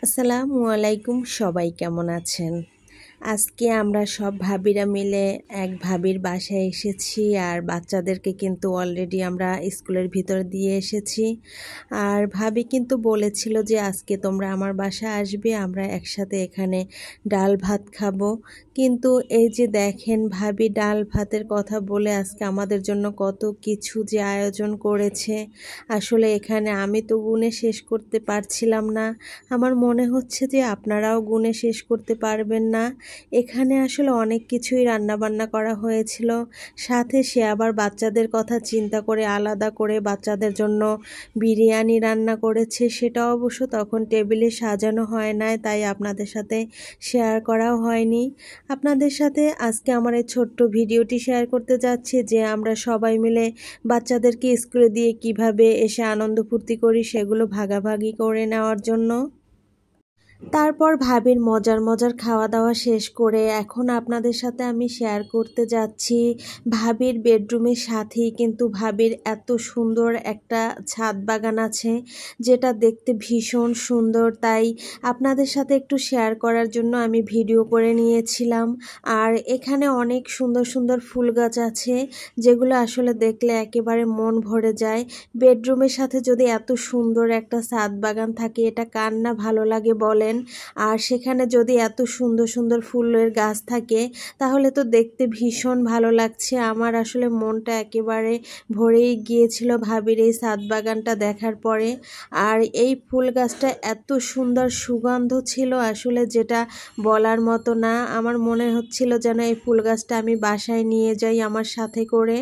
আসসালামু আলাইকুম, সবাই কেমন আছেন? আজকে আমরা সব ভাবিরা মিলে এক ভাবির বাসায় এসেছি। আর বাচ্চাদেরকে কিন্তু অলরেডি আমরা স্কুলের ভিতর দিয়ে এসেছি। আর ভাবি কিন্তু বলেছিল যে আজকে তোমরা আমার বাসায় আসবে, আমরা একসাথে এখানে ডাল ভাত খাবো। কিন্তু এই যে দেখেন, ভাবি ডাল ভাতের কথা বলে আজকে আমাদের জন্য কত কিছু যে আয়োজন করেছে। আসলে এখানে আমি তো গুণে শেষ করতে পারছিলাম না। আমার মনে হচ্ছে যে আপনারাও গুণে শেষ করতে পারবেন না। এখানে আসলে অনেক কিছুই রান্নাবান্না করা হয়েছিল। সাথে সে আবার বাচ্চাদের কথা চিন্তা করে আলাদা করে বাচ্চাদের জন্য বিরিয়ানি রান্না করেছে। সেটা অবশ্য তখন টেবিলে সাজানো হয় নাই, তাই আপনাদের সাথে শেয়ার করাও হয়নি। আপনাদের সাথে আজকে আমার এই ছোট্ট ভিডিওটি শেয়ার করতে যাচ্ছি যে আমরা সবাই মিলে বাচ্চাদেরকে স্কুলে দিয়ে কিভাবে এসে আনন্দ ফুর্তি করি, সেগুলো ভাগাভাগি করে নেওয়ার জন্য। তারপর ভাবির মজার মজার খাওয়া দাওয়া শেষ করে এখন আপনাদের সাথে আমি শেয়ার করতে যাচ্ছি ভাবির বেডরুমের সাথেই কিন্তু ভাবির এত সুন্দর একটা ছাদ বাগান আছে, যেটা দেখতে ভীষণ সুন্দর। তাই আপনাদের সাথে একটু শেয়ার করার জন্য আমি ভিডিও করে নিয়েছিলাম। আর এখানে অনেক সুন্দর সুন্দর ফুল গাছ আছে, যেগুলো আসলে দেখলে একেবারে মন ভরে যায়। বেডরুমের সাথে যদি এত সুন্দর একটা ছাদ বাগান থাকে, এটা কার না ভালো লাগে বলেন। আর সেখানে যদি এত সুন্দর সুন্দর ফুলের গাছ থাকে, তাহলে তো দেখতে ভীষণ ভালো লাগছে। আমার আসলে মনটা একেবারে ভরেই গিয়েছিল ভাবির এই ছাদ বাগানটা দেখার পরে। আর এই ফুল গাছটা এত সুন্দর সুগন্ধ ছিল আসলে, যেটা বলার মতো না। আমার মনে হচ্ছিল যেন এই ফুল গাছটা আমি বাসায় নিয়ে যাই আমার সাথে করে।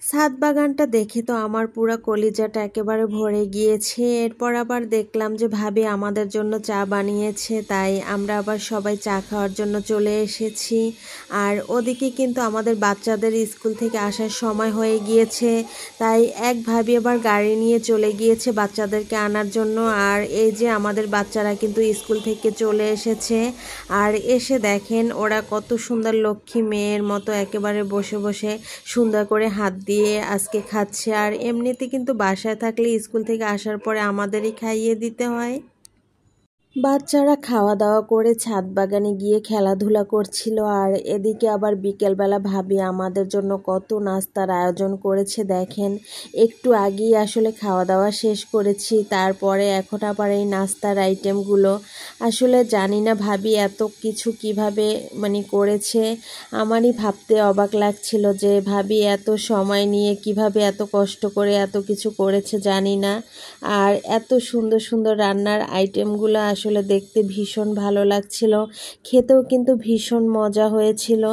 ছাদ বাগানটা দেখে তো আমার পুরো কলিজাটা একেবারে ভরে গিয়েছে। এরপর আবার দেখলাম যে ভাবি আমাদের জন্য চা বানিয়েছে, তাই আমরা আবার সবাই চা খাওয়ার জন্য চলে এসেছি। আর ওদিকে কিন্তু আমাদের বাচ্চাদের স্কুল থেকে আসার সময় হয়ে গিয়েছে, তাই এক ভাবি আবার গাড়ি নিয়ে চলে গিয়েছে বাচ্চাদেরকে আনার জন্য। আর এই যে আমাদের বাচ্চারা কিন্তু স্কুল থেকে চলে এসেছে। আর এসে দেখেন ওরা কত সুন্দর লক্ষ্মী মেয়ের মতো একেবারে বসে বসে সুন্দর করে হাত দিয়ে আজকে খাচ্ছে। আর এমনিতে কিন্তু বাসায় থাকলে স্কুল থেকে আসার পরে আমাদেরই খাইয়ে দিতে হয়। বাচ্চারা খাওয়া দাওয়া করে ছাদ বাগানে গিয়ে খেলাধুলা করছিল। আর এদিকে আবার বিকেলবেলা ভাবি আমাদের জন্য কত নাস্তার আয়োজন করেছে দেখেন। একটু আগেই আসলে খাওয়া দাওয়া শেষ করেছি, তারপরে এখন আবার এই নাস্তার আইটেমগুলো। আসলে জানি না ভাবি এত কিছু কিভাবে করেছে। আমারই ভাবতে অবাক লাগছিল যে ভাবি এত সময় নিয়ে কিভাবে এত কষ্ট করে এত কিছু করেছে জানি না। আর এত সুন্দর সুন্দর রান্নার আইটেমগুলো আসলে দেখতে ভীষণ ভালো লাগছিল, খেতেও কিন্তু ভীষণ মজা হয়েছিল।